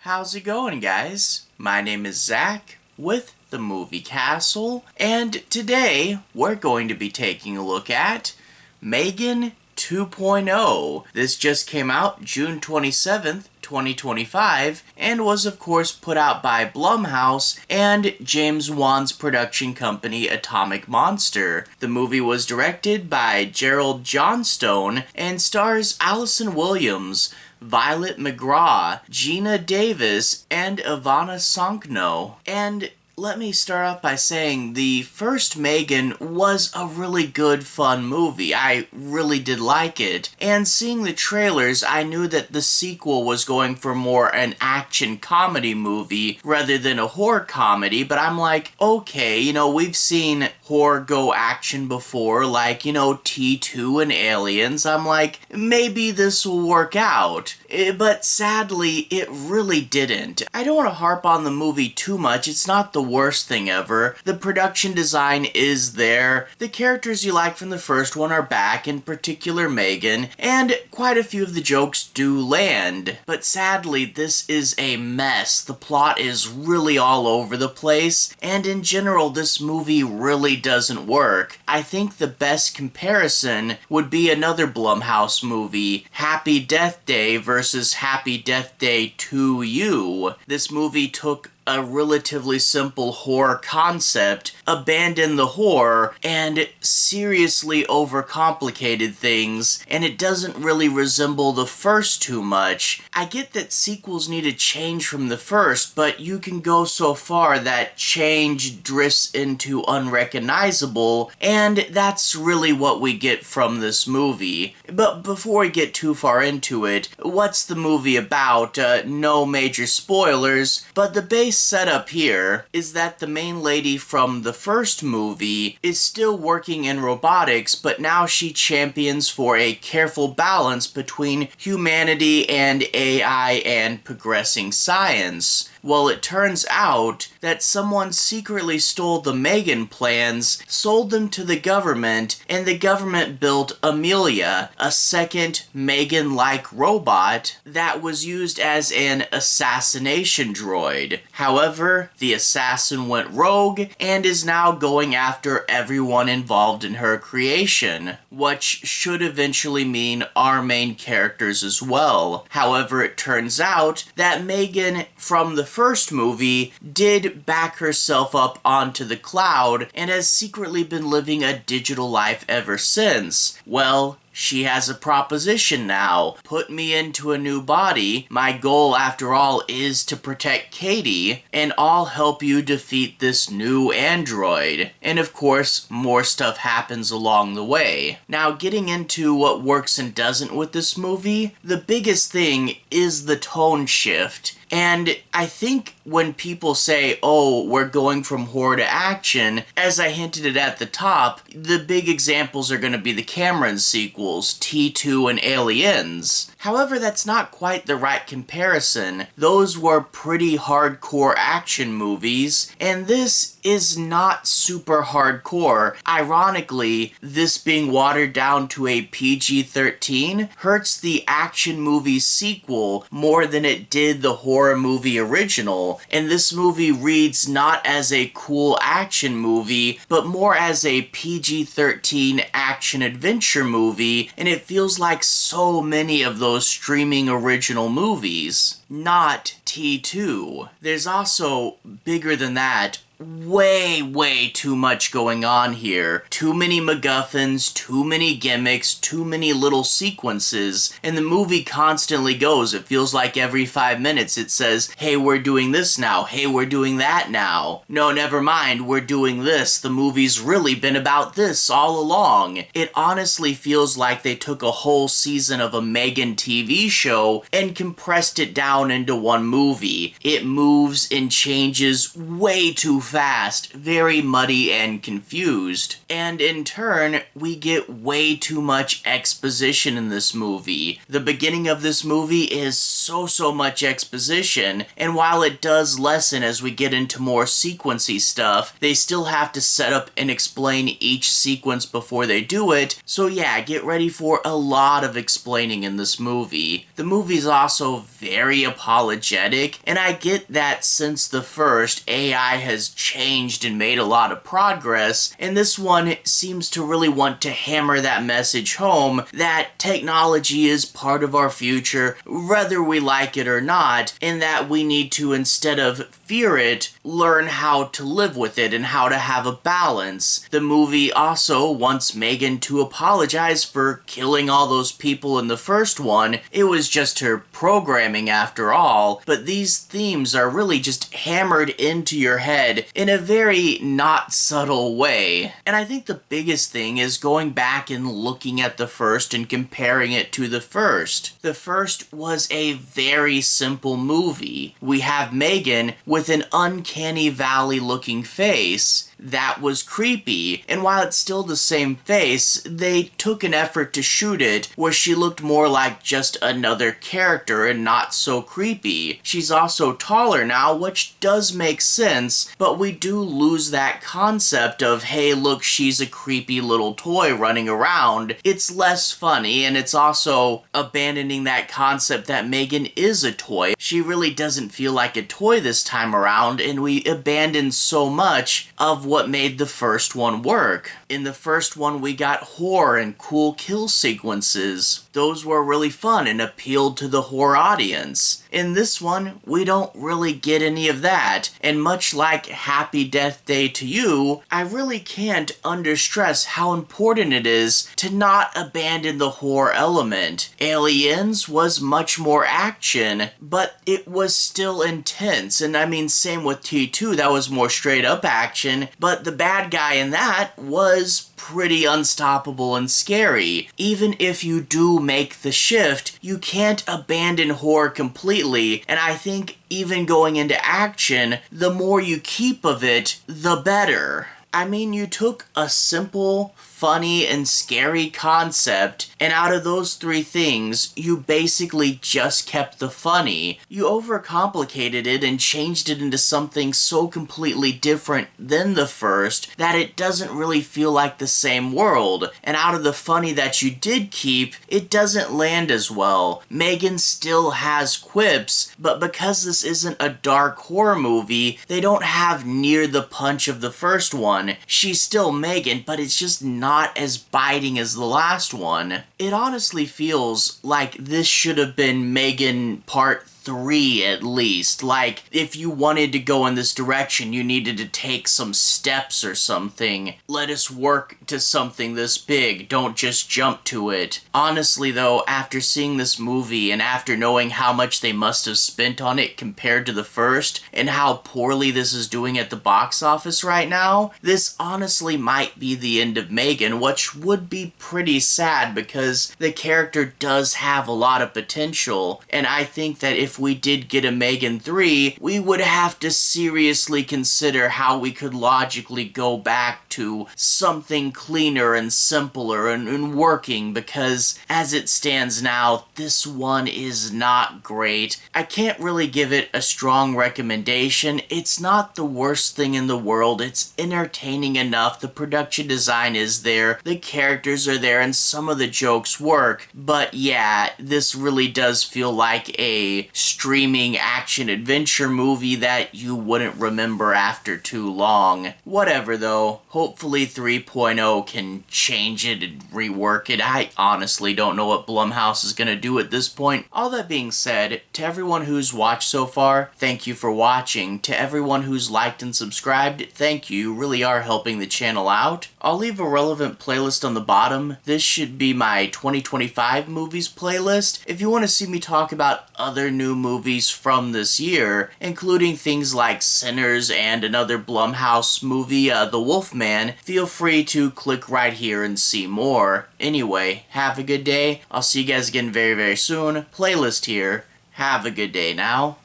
How's it going, guys? My name is Zach with the Movie Castle, and today we're going to be taking a look at M3gan 2.0. This just came out June 27th, 2025, and was of course put out by Blumhouse and James Wan's production company Atomic Monster. The movie was directed by Gerald Johnstone and stars Allison Williams, Violet McGraw, Gina Davis, and Ivanna Sakhno. And let me start off by saying the first M3gan was a really good, fun movie. I really did like it. And seeing the trailers, I knew that the sequel was going for more an action comedy movie rather than a horror comedy, but I'm like, okay, we've seen horror go action before, like, T2 and Aliens. I'm like, maybe this will work out. But sadly, it really didn't. I don't want to harp on the movie too much. It's not the worst thing ever. The production design is there. The characters you like from the first one are back, in particular M3gan, and quite a few of the jokes do land. But sadly, this is a mess. The plot is really all over the place, and in general, this movie really doesn't work. I think the best comparison would be another Blumhouse movie, Happy Death Day versus Happy Death Day 2U. This movie took a relatively simple horror concept, abandoned the horror, and seriously overcomplicated things, and it doesn't really resemble the first too much. I get that sequels need to change from the first, but you can go so far that change drifts into unrecognizable, and that's really what we get from this movie. But before we get too far into it, what's the movie about? No major spoilers, but the base setup here is that the main lady from the first movie is still working in robotics, but now she champions for a careful balance between humanity and AI and progressing science. Well, it turns out that someone secretly stole the M3gan plans, sold them to the government, and the government built Amelia, a second M3gan-like robot that was used as an assassination droid. However, the assassin went rogue and is now going after everyone involved in her creation, which should eventually mean our main characters as well. However, it turns out that M3gan from the first movie did back herself up onto the cloud and has secretly been living a digital life ever since. Well, she has a proposition now. Put me into a new body. My goal, after all, is to protect Katie, and I'll help you defeat this new android. And of course, more stuff happens along the way. Now, getting into what works and doesn't with this movie, the biggest thing is the tone shift. And I think when people say, oh, we're going from horror to action, as I hinted at the top, the big examples are going to be the Cameron sequels, T2 and Aliens. However, that's not quite the right comparison. Those were pretty hardcore action movies, and this is not super hardcore. Ironically, this being watered down to a PG-13 hurts the action movie sequel more than it did the horror movie original, and this movie reads not as a cool action movie, but more as a PG-13 action-adventure movie, and it feels like so many of those streaming original movies. Not T2. There's also, bigger than that, way too much going on here. Too many MacGuffins, too many gimmicks, too many little sequences, and the movie constantly goes. It feels like every 5 minutes it says, hey, we're doing this now, hey, we're doing that now. No, never mind, we're doing this. The movie's really been about this all along. It honestly feels like they took a whole season of a M3gan TV show and compressed it down into one movie. It moves and changes way too fast fast, very muddy and confused. And in turn, we get way too much exposition in this movie. The beginning of this movie is so much exposition, and while it does lessen as we get into more sequency stuff, they still have to set up and explain each sequence before they do it, so yeah, get ready for a lot of explaining in this movie. The movie's also very apologetic, and I get that since the first, AI has changed and made a lot of progress, and this one seems to really want to hammer that message home that technology is part of our future, whether we like it or not, and that we need to, instead of fear it, learn how to live with it and how to have a balance. The movie also wants M3gan to apologize for killing all those people in the first one. It was just her programming after all, but these themes are really just hammered into your head in a very not subtle way. And I think the biggest thing is going back and looking at the first and comparing it to the first. The first was a very simple movie. We have M3gan with an uncanny valley looking face that was creepy, and while it's still the same face, they took an effort to shoot it where she looked more like just another character and not so creepy. She's also taller now, which does make sense, but we do lose that concept of, hey look, she's a creepy little toy running around. It's less funny, and it's also abandoning that concept that M3gan is a toy. She really doesn't feel like a toy this time around, and we abandon so much of what made the first one work. In the first one, we got horror and cool kill sequences. Those were really fun and appealed to the horror audience. In this one, we don't really get any of that, and much like Happy Death Day to You, I really can't understress how important it is to not abandon the horror element. Aliens was much more action, but it was still intense, and I mean same with T2, that was more straight up action, but the bad guy in that was pretty unstoppable and scary. Even if you do make the shift, you can't abandon horror completely, and I think even going into action, the more you keep of it, the better. I mean, you took a simple, funny, and scary concept, and out of those three things, you basically just kept the funny. You overcomplicated it and changed it into something so completely different than the first that it doesn't really feel like the same world. And out of the funny that you did keep, it doesn't land as well. M3gan still has quips, but because this isn't a dark horror movie, they don't have near the punch of the first one. She's still M3gan, but it's just not as biting as the last one. It honestly feels like this should have been M3gan Part 3 at least. Like, if you wanted to go in this direction, you needed to take some steps or something. Let us work to something this big, don't just jump to it. Honestly though, after seeing this movie and after knowing how much they must have spent on it compared to the first, and how poorly this is doing at the box office right now, this honestly might be the end of M3gan, which would be pretty sad because the character does have a lot of potential, and I think that if we did get a M3gan 3, we would have to seriously consider how we could logically go back to something cleaner and simpler and working, because as it stands now, this one is not great. I can't really give it a strong recommendation. It's not the worst thing in the world. It's entertaining enough. The production design is there, the characters are there, and some of the jokes work. But yeah, this really does feel like a streaming action-adventure movie that you wouldn't remember after too long. Whatever though, hopefully 3.0 can change it and rework it. I honestly don't know what Blumhouse is gonna do at this point. All that being said, to everyone who's watched so far, thank you for watching. To everyone who's liked and subscribed, thank you. You really are helping the channel out. I'll leave a relevant playlist on the bottom. This should be my 2025 movies playlist. If you want to see me talk about other new movies from this year, including things like Sinners and another Blumhouse movie, The Wolfman, feel free to click right here and see more. Anyway, have a good day. I'll see you guys again very soon. Playlist here. Have a good day now.